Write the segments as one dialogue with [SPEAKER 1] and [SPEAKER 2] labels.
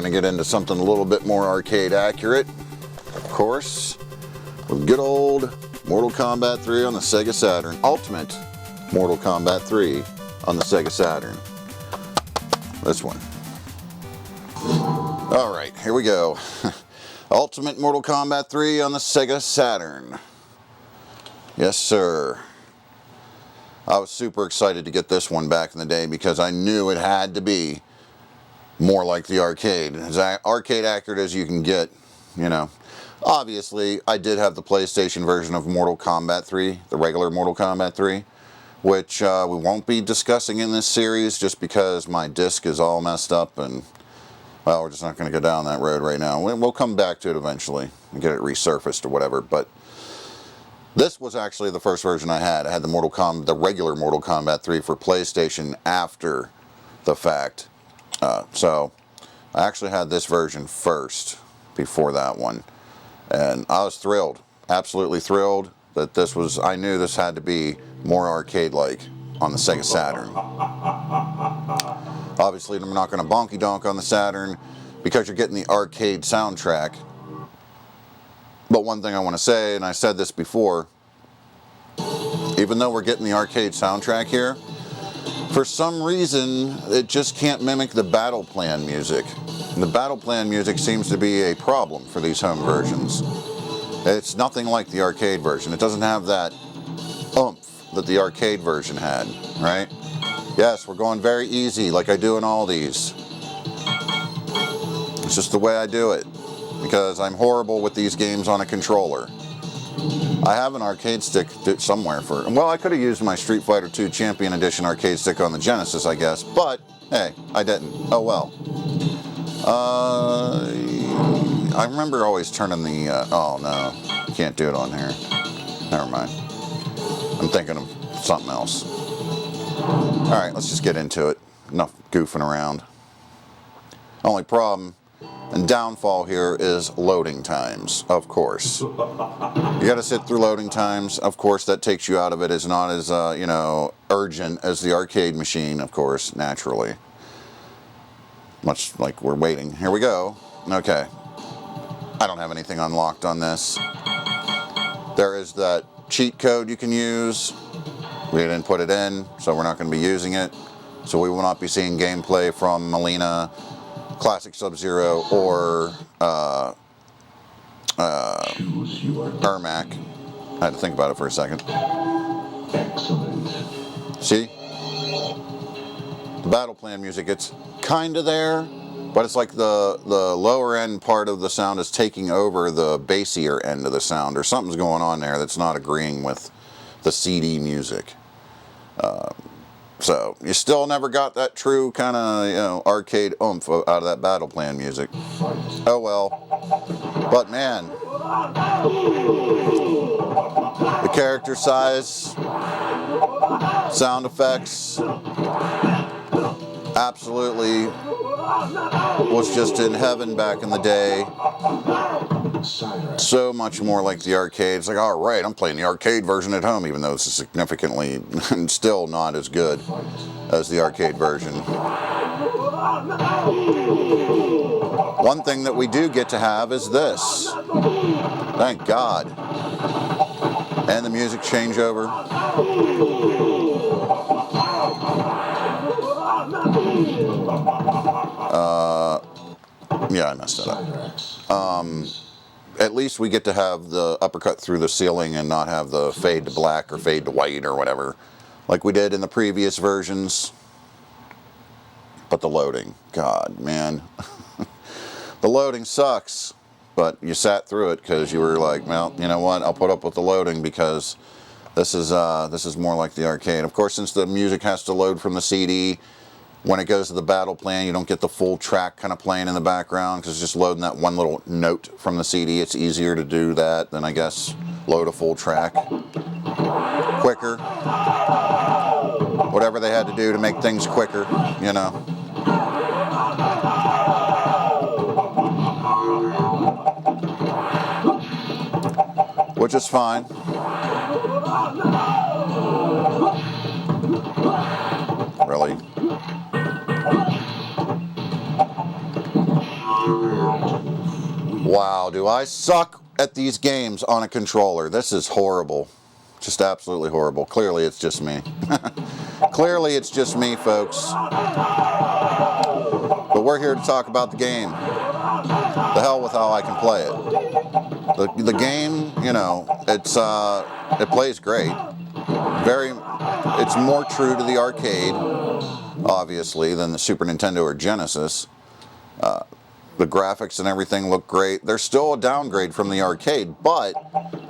[SPEAKER 1] to get into something a little bit more arcade accurate, of course, with good old Mortal Kombat 3 on the Sega Saturn. Ultimate Mortal Kombat 3 on the Sega Saturn. This one. Alright, here we go. Ultimate Mortal Kombat 3 on the Sega Saturn. Yes, sir. I was super excited to get this one back in the day because I knew it had to be more like the arcade. As arcade accurate as you can get, you know. Obviously, I did have the PlayStation version of Mortal Kombat 3, the regular Mortal Kombat 3, which we won't be discussing in this series just because my disc is all messed up and, well, we're just not going to go down that road right now. We'll come back to it eventually and get it resurfaced or whatever, but this was actually the first version I had. I had the regular Mortal Kombat 3 for PlayStation after the fact. So I actually had this version first before that one. And I was thrilled, absolutely thrilled that this was, I knew this had to be more arcade-like on the Sega Saturn. Obviously, I'm not going to bonky donk on the Saturn because you're getting the arcade soundtrack. But one thing I want to say, and I said this before, even though we're getting the arcade soundtrack here, for some reason it just can't mimic the battle plan music. And the battle plan music seems to be a problem for these home versions. It's nothing like the arcade version. It doesn't have that oomph that the arcade version had, right? Yes, we're going very easy like I do in all these. It's just the way I do it. Because I'm horrible with these games on a controller. I have an arcade stick somewhere for, well, I could have used my Street Fighter 2 Champion Edition arcade stick on the Genesis, I guess, but hey, I didn't. Oh well. I remember always turning the, oh no, can't do it on here. Never mind. I'm thinking of something else. Alright, let's just get into it. Enough goofing around. Only problem and downfall here is loading times, of course. You gotta sit through loading times. Of course, that takes you out of it. It's not as, you know, urgent as the arcade machine, of course, naturally. Much like we're waiting. Here we go. Okay. I don't have anything unlocked on this. There is that cheat code you can use. We didn't put it in, so we're not going to be using it. So we will not be seeing gameplay from Melina, Classic Sub-Zero, or Ermac. I had to think about it for a second.
[SPEAKER 2] Excellent.
[SPEAKER 1] See? The battle plan music, it's kind of there, but it's like the lower end part of the sound is taking over the bassier end of the sound, or something's going on there that's not agreeing with the CD music. So you still never got that true kind of, you know, arcade oomph out of that battle plan music. Oh well. But man, the character size, sound effects, absolutely was just in heaven back in the day. So much more like the arcade. It's like, all right, I'm playing the arcade version at home, even though it's significantly still not as good as the arcade version. One thing that we do get to have is this. Thank God. And the music changeover. Yeah, I messed that up. At least we get to have the uppercut through the ceiling and not have the fade to black or fade to white or whatever, like we did in the previous versions. But the loading, God, man. The loading sucks, but you sat through it because you were like, well, you know what, I'll put up with the loading because this is more like the arcade. Of course, since the music has to load from the CD, when it goes to the battle plan, you don't get the full track kind of playing in the background because it's just loading that one little note from the CD. It's easier to do that than, I guess, load a full track. Quicker. Whatever they had to do to make things quicker, you know. Which is fine. Really. Wow, do I suck at these games on a controller. This is horrible. Just absolutely horrible. Clearly it's just me. Clearly it's just me, folks. But we're here to talk about the game. The hell with how I can play it. The game, you know, it plays great. It's more true to the arcade, obviously, than the Super Nintendo or Genesis. The graphics and everything look great. There's still a downgrade from the arcade, but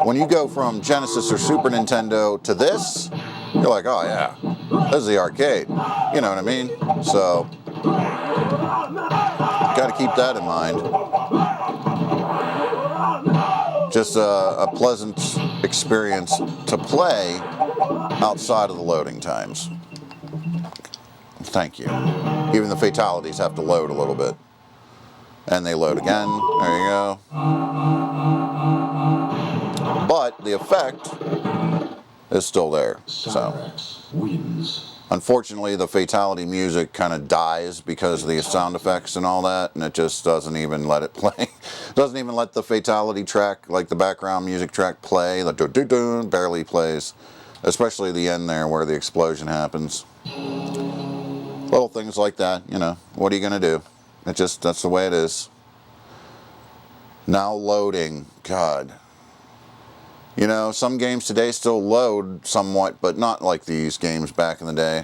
[SPEAKER 1] when you go from Genesis or Super Nintendo to this, you're like, oh yeah, this is the arcade. You know what I mean? So, got to keep that in mind. Just a pleasant experience to play outside of the loading times. Thank you. Even the fatalities have to load a little bit. And they load again. There you go. But the effect is still there. So, unfortunately, the fatality music kind of dies because of the sound effects and all that, and it just doesn't even let it play. Doesn't even let the fatality track, like the background music track, play. The do-do-do barely plays. Especially the end there where the explosion happens. Little things like that, you know. What are you going to do? That's the way it is. Now loading. God. You know, some games today still load somewhat, but not like these games back in the day.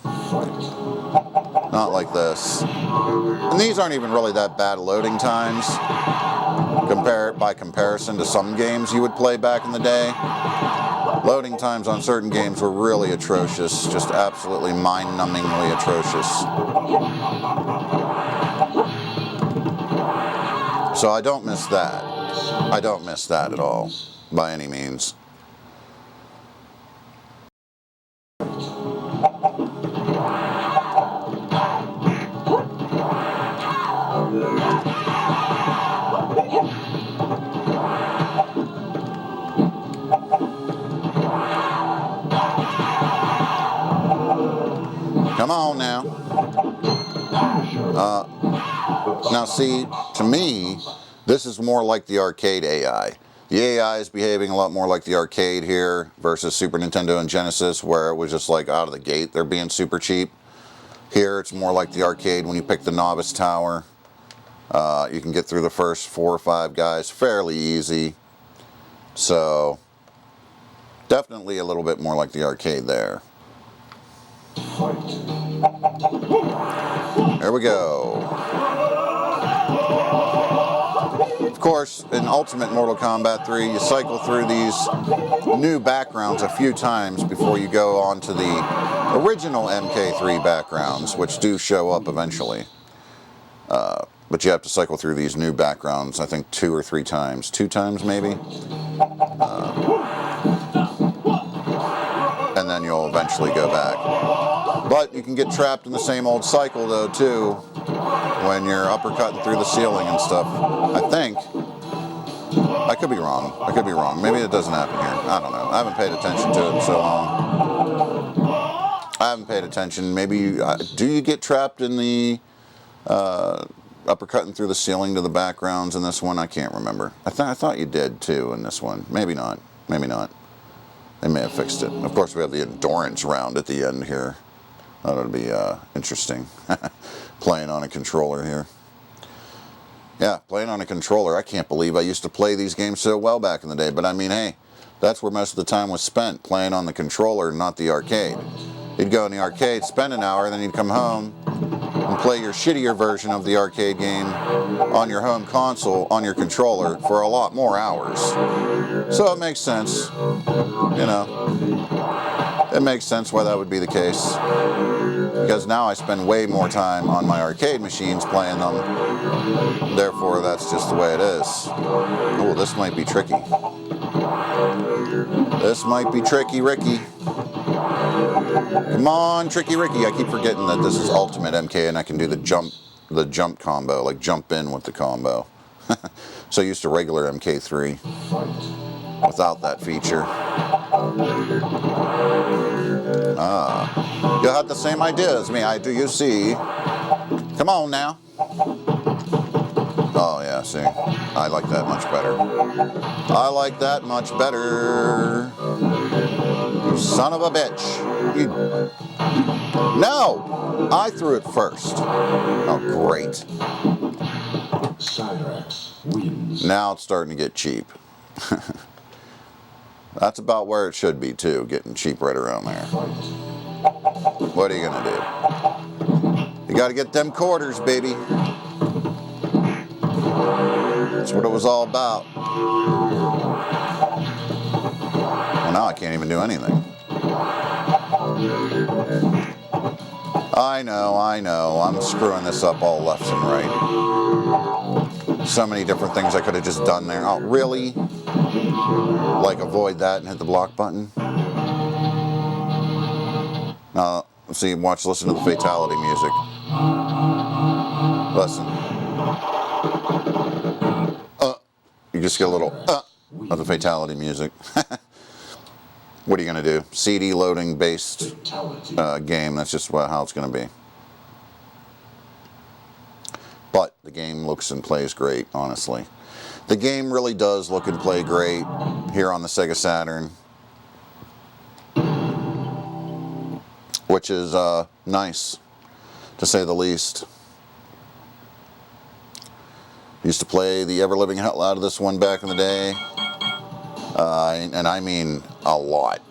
[SPEAKER 1] Not like this. And these aren't even really that bad loading times. By comparison to some games you would play back in the day. Loading times on certain games were really atrocious. Just absolutely mind-numbingly atrocious. So I don't miss that. I don't miss that at all, by any means. Come on now. Now see, to me, this is more like the arcade AI. The AI is behaving a lot more like the arcade here versus Super Nintendo and Genesis, where it was just like out of the gate they're being super cheap. Here it's more like the arcade when you pick the novice tower. You can get through the first 4 or 5 guys fairly easy. So definitely a little bit more like the arcade there. There we go. Of course, in Ultimate Mortal Kombat 3, you cycle through these new backgrounds a few times before you go on to the original MK3 backgrounds, which do show up eventually. But you have to cycle through these new backgrounds, I think 2 or 3 times. 2 times maybe? And then you'll eventually go back. But you can get trapped in the same old cycle though too, when you're uppercutting through the ceiling and stuff. I think. I could be wrong. I could be wrong. Maybe it doesn't happen here. I don't know. I haven't paid attention to it in so long. I haven't paid attention. Maybe do you get trapped in the uppercutting through the ceiling to the backgrounds in this one? I can't remember. I thought you did too in this one. Maybe not. Maybe not. They may have fixed it. Of course, we have the endurance round at the end here. That'll be interesting. Playing on a controller here. Yeah, playing on a controller. I can't believe I used to play these games so well back in the day. But I mean, hey, that's where most of the time was spent, playing on the controller, not the arcade. You'd go in the arcade, spend an hour, then you'd come home and play your shittier version of the arcade game on your home console, on your controller, for a lot more hours. So it makes sense, you know. It makes sense why that would be the case. Because now I spend way more time on my arcade machines playing them. Therefore, that's just the way it is. Oh, this might be tricky. This might be tricky, Ricky. Come on, Tricky Ricky. I keep forgetting that this is Ultimate MK and I can do the jump combo, like jump in with the combo. So used to regular MK3 without that feature. You had the same idea as me, do you see? Come on now. Oh yeah, see, I like that much better. I like that much better. You son of a bitch. You... No! I threw it first. Oh, great.
[SPEAKER 2] Cyrax wins.
[SPEAKER 1] Now it's starting to get cheap. That's about where it should be too, getting cheap right around there. What are you gonna do? You gotta get them quarters, baby. That's what it was all about. Well, now I can't even do anything. I know, I'm screwing this up all left and right. So many different things I could have just done there. Oh, really? Like avoid that and hit the block button? Now, see, listen to the fatality music. Listen. You just get a little of the fatality music. What are you going to do? CD loading based game. That's just how it's going to be. But the game looks and plays great, honestly. The game really does look and play great here on the Sega Saturn. Which is nice, to say the least. Used to play the ever-living hell out of this one back in the day. And I mean a lot.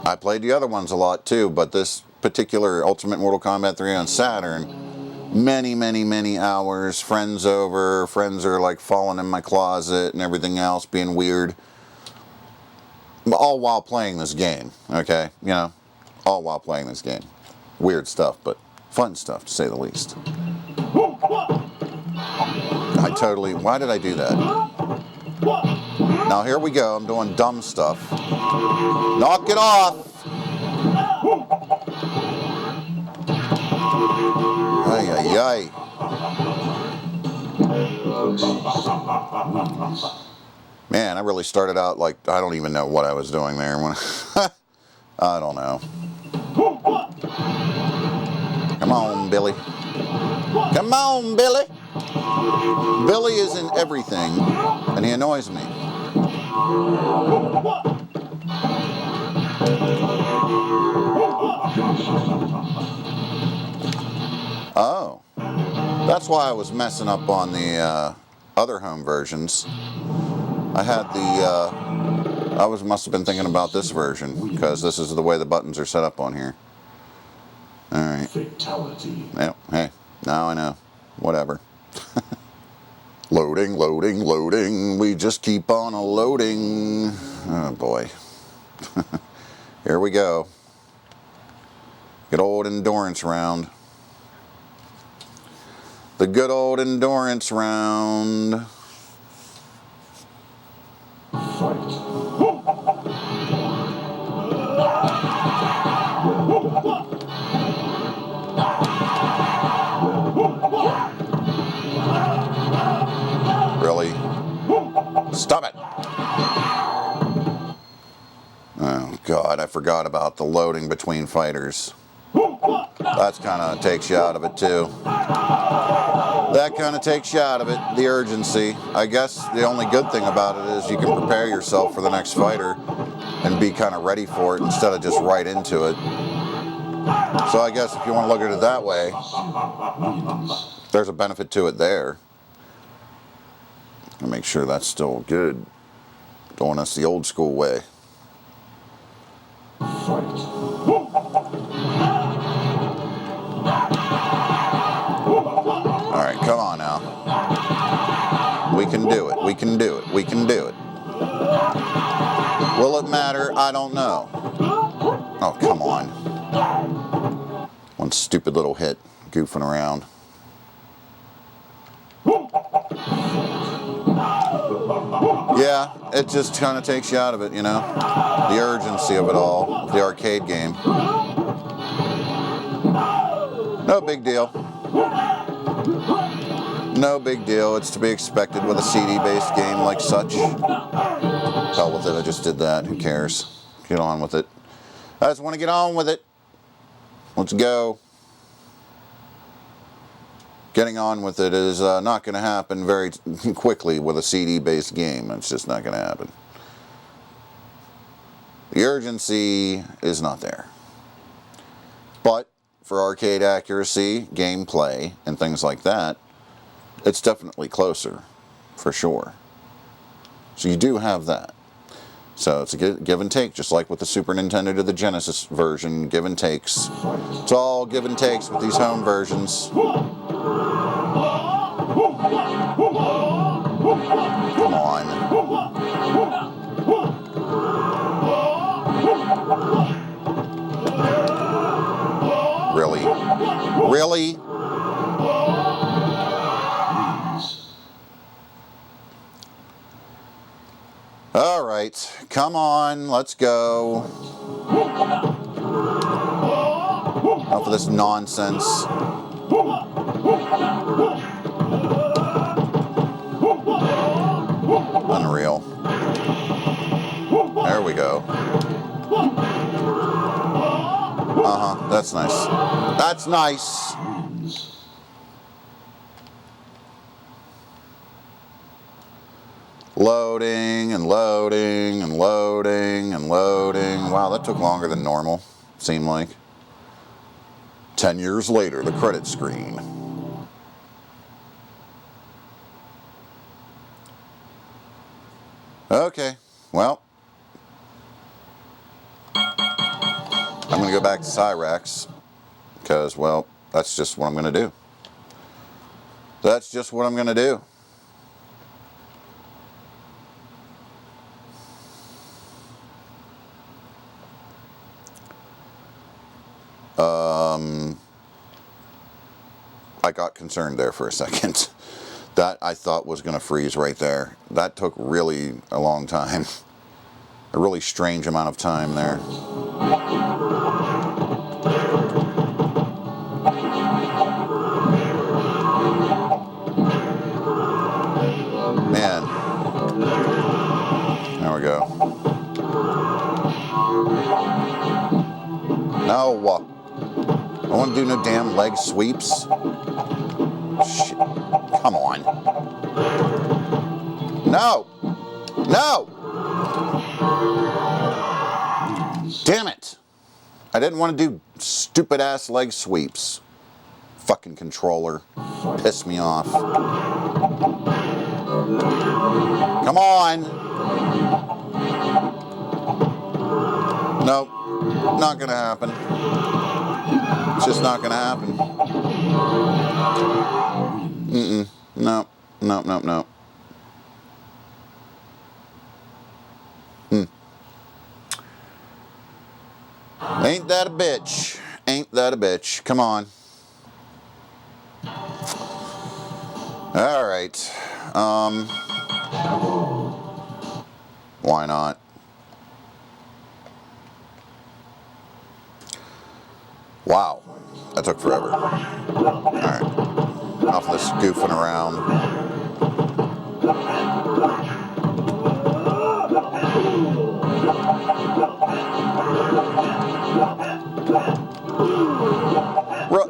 [SPEAKER 1] I played the other ones a lot too, but this particular Ultimate Mortal Kombat 3 on Saturn, many hours, friends over, friends are like falling in my closet and everything else, being weird. All while playing this game, okay? You know, all while playing this game. Weird stuff, but fun stuff to say the least. Why did I do that? Now here we go, I'm doing dumb stuff. Knock it off! Ay, ay, ay. Man, I really started out like, I don't even know what I was doing there. I don't know. Come on, Billy. Come on, Billy. Billy is in everything, and he annoys me. Oh, that's why I was messing up on the other home versions. I had must have been thinking about this version, because this is the way the buttons are set up on here. Alright.
[SPEAKER 2] Fatality.
[SPEAKER 1] Yep, hey, now I know. Whatever. Loading, loading, loading. We just keep on loading. Oh boy. Here we go. Good old endurance round. The good old endurance round.
[SPEAKER 2] Fight.
[SPEAKER 1] Really? Stop it! Oh God, I forgot about the loading between fighters. That kind of takes you out of it too. That kind of takes you out of it, the urgency. I guess the only good thing about it is you can prepare yourself for the next fighter and be kind of ready for it instead of just right into it. So I guess if you want to look at it that way, there's a benefit to it there. I'll make sure that's still good. Doing us the old school way. Alright, come on now. We can do it. We can do it. We can do it. Will it matter? I don't know. Oh, come on. One stupid little hit. Goofing around. Yeah, it just kind of takes you out of it, you know? The urgency of it all. The arcade game. No big deal. No big deal. It's to be expected with a CD-based game like such. Hell with it, I just did that. Who cares? Get on with it. I just want to get on with it. Let's go. getting on with it is not going to happen very quickly with a CD-based game. It's just not going to happen. The urgency is not there. But for arcade accuracy, gameplay, and things like that, it's definitely closer, for sure. So you do have that. So it's a give and take, just like with the Super Nintendo to the Genesis version, give and takes. It's all give and takes with these home versions. Come on. Really? Really? All right, come on, let's go. Enough of this nonsense. Unreal. There we go. Uh-huh, that's nice. That's nice. Loading and loading and loading and loading. Wow, that took longer than normal, seemed like. 10 years later, the credit screen. Okay, well. I'm going to go back to Cyrax because, well, that's just what I'm going to do. That's just what I'm going to do. I got concerned there for a second. That I thought was going to freeze right there. That took really a long time. A really strange amount of time there. Man. There we go. No. I don't want to do no damn leg sweeps. Shit. Come on. No. No. Damn it. I didn't want to do stupid ass leg sweeps. Fucking controller. Piss me off. Come on. Nope. Not gonna happen. It's just not gonna happen. No. No, no, no. Ain't that a bitch? Ain't that a bitch? Come on. Alright. Why not? Wow. That took forever. Alright. Enough of this goofing around.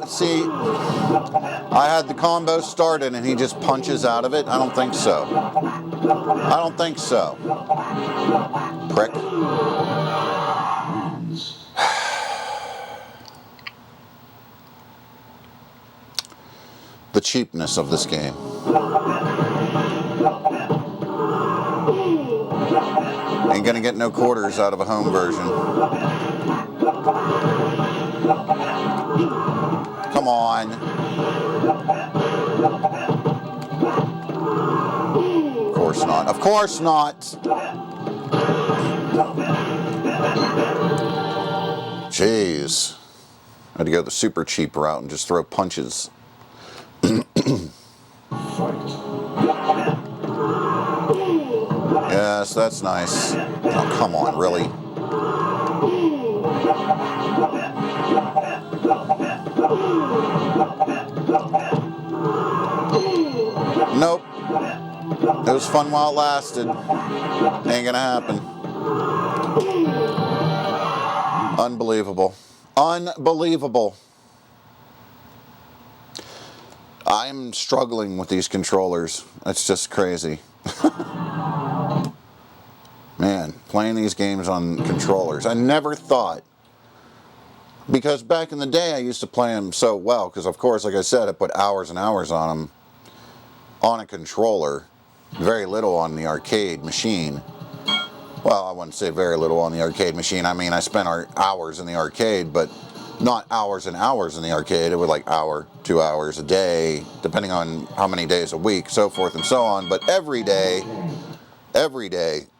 [SPEAKER 1] See, I had the combo started and he just punches out of it. I don't think so. I don't think so. Prick. The cheapness of this game. Ain't gonna get no quarters out of a home version. Come on. Of course not. Of course not. Jeez. I had to go the super cheap route and just throw punches. Yes, that's nice. Oh, come on, really? Nope. It was fun while it lasted. Ain't gonna happen. Unbelievable. Unbelievable. I'm struggling with these controllers. It's just crazy. Man, playing these games on controllers. I never thought. Because back in the day I used to play them so well. Because of course, like I said, I put hours and hours on them on a controller. Very little on the arcade machine. Well, I wouldn't say very little on the arcade machine. I mean, I spent hours in the arcade, but not hours and hours in the arcade. It was like hour, 2 hours a day, depending on how many days a week, so forth and so on. But every day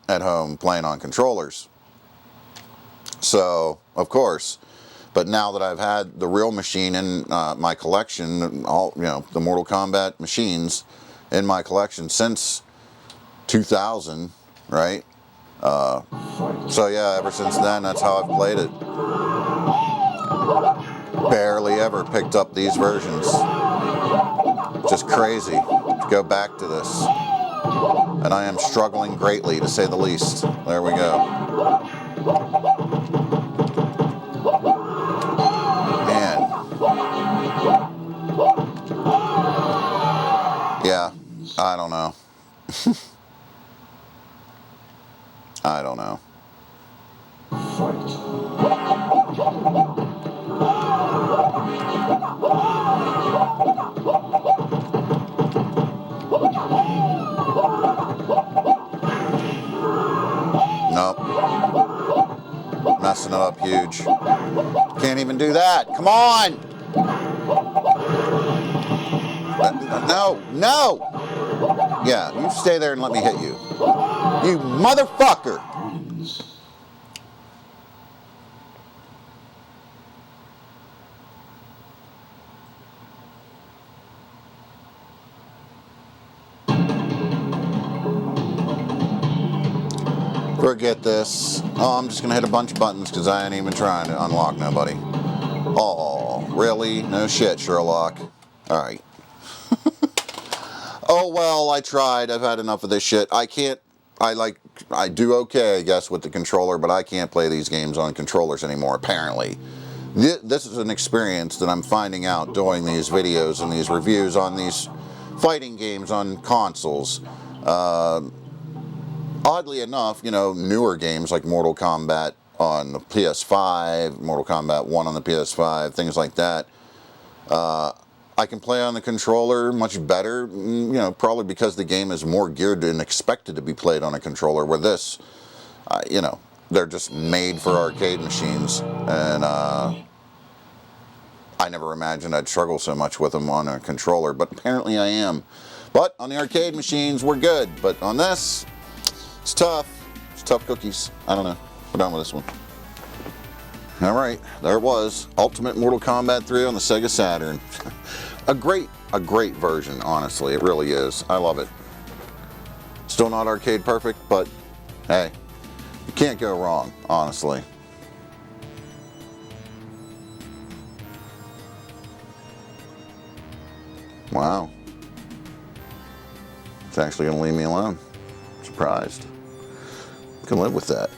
[SPEAKER 1] at home playing on controllers. So, of course. But now that I've had the real machine in my collection, all the Mortal Kombat machines in my collection since 2000, right? So yeah, ever since then, that's how I've played it. Barely ever picked up these versions. Just crazy to go back to this. And I am struggling greatly, to say the least. There we go. Man. Yeah, I don't know. I don't know. Nope. Messing it up huge. Can't even do that. Come on! No, no! Yeah, you stay there and let me hit you. You motherfucker! Forget this. Oh, I'm just gonna hit a bunch of buttons because I ain't even trying to unlock nobody. Oh, really? No shit, Sherlock. Alright. Oh well, I tried. I've had enough of this shit. I do okay, I guess, with the controller, but I can't play these games on controllers anymore, apparently. This is an experience that I'm finding out doing these videos and these reviews on these fighting games on consoles. Oddly enough, newer games like Mortal Kombat on the PS5, Mortal Kombat 1 on the PS5, things like that, I can play on the controller much better, probably because the game is more geared and expected to be played on a controller, where this, they're just made for arcade machines, and I never imagined I'd struggle so much with them on a controller, but apparently I am. But on the arcade machines, we're good, but on this, it's tough. It's tough cookies. I don't know. We're done with this one. Alright, there it was. Ultimate Mortal Kombat 3 on the Sega Saturn. A great version, honestly. It really is. I love it. Still not arcade perfect, but hey, you can't go wrong, honestly. Wow. It's actually going to leave me alone. Surprised. Can live with that.